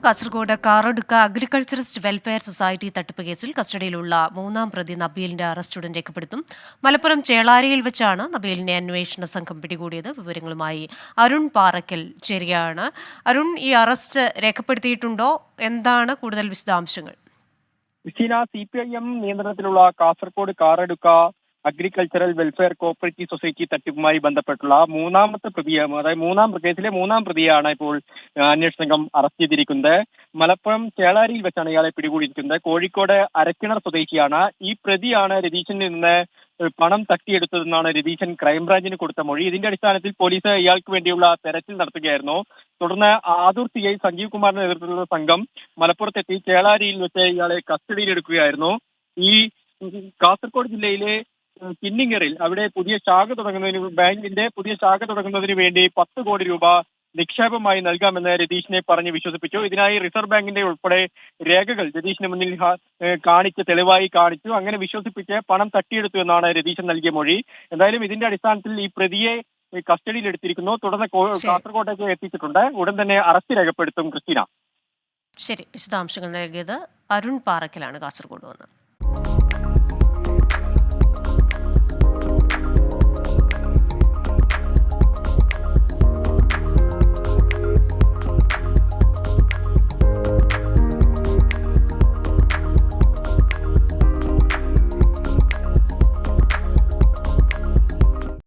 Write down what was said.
Kasaragod Karadka agriculturist welfare society തട്ടിപ്പ് കേസിൽ കസ്റ്റഡിയിലുള്ള മൂന്നാം പ്രതി നബീലിന്റെ അറസ്റ്റ് ഉടൻ രേഖപ്പെടുത്തും. മലപ്പുറം ചേളാരിയിൽ വെച്ചാണ് നബീലിനെ അന്വേഷണ സംഘം പിടികൂടിയത്. വിവരങ്ങളുമായി അരുൺ പാറക്കൽ ചേരുകയാണ്. അരുൺ, ഈ അറസ്റ്റ് രേഖപ്പെടുത്തിയിട്ടുണ്ടോ? എന്താണ് കൂടുതൽ വിശദാംശങ്ങൾ? CPIM നിയന്ത്രണത്തിലുള്ള Kasaragod Karadukka agricultural welfare cooperative society തട്ടിപ്പുമായി ബന്ധപ്പെട്ടുള്ള കേസിലെ മൂന്നാം പ്രതിയാണ് ഇപ്പോൾ അന്വേഷണ സംഘം അറസ്റ്റ് ചെയ്തിരിക്കുന്നത്. മലപ്പുറം ചേളാരിയിൽ വെച്ചാണ് ഇയാളെ പിടികൂടിയിരിക്കുന്നത്. കോഴിക്കോട് അരക്കിണർ സ്വദേശിയാണ്. ഈ പ്രതിയാണ് രതീശനിൽ നിന്ന് പണം തട്ടിയെടുത്തതെന്നാണ് രതീശൻ ക്രൈംബ്രാഞ്ചിന് കൊടുത്ത മൊഴി. ഇതിന്റെ അടിസ്ഥാനത്തിൽ പോലീസ് ഇയാൾക്ക് വേണ്ടിയുള്ള തെരച്ചിൽ നടത്തുകയായിരുന്നു. തുടർന്ന് ആദൂർ CI സഞ്ജീവ് കുമാറിന്റെ നേതൃത്വത്തിലുള്ള സംഘം മലപ്പുറത്തെത്തി ചേളാരിയിൽ വെച്ച് ഇയാളെ കസ്റ്റഡിയിലെടുക്കുകയായിരുന്നു. ഈ കാസർഗോഡ് ജില്ലയിലെ കിന്നിങ്ങറിൽ അവിടെ ബാങ്കിന്റെ പുതിയ ശാഖ തുടങ്ങുന്നതിന് വേണ്ടി 10 കോടി രൂപ നിക്ഷേപമായി നൽകാമെന്ന് രതീഷിനെ പറഞ്ഞ് വിശ്വസിപ്പിച്ചു. ഇതിനായി റിസർവ് ബാങ്കിന്റെ ഉൾപ്പെടെ രേഖകൾ രതീഷിന് മുന്നിൽ തെളിവായി കാണിച്ചു. അങ്ങനെ വിശ്വസിപ്പിച്ച് പണം തട്ടിയെടുത്തു എന്നാണ് രതീശൻ നൽകിയ മൊഴി. എന്തായാലും ഇതിന്റെ അടിസ്ഥാനത്തിൽ ഈ പ്രതിയെ കസ്റ്റഡിയിൽ എടുത്തിരിക്കുന്നു. തുടർന്ന് കാസർഗോഡേക്ക് എത്തിച്ചിട്ടുണ്ട്. ഉടൻ തന്നെ അറസ്റ്റ് രേഖപ്പെടുത്തും. ക്രിസ്റ്റീന. ശരി, വിശദാംശങ്ങൾ നൽകിയത് അരുൺ പാറക്കലാണ് കാസർഗോഡ് വന്ന്.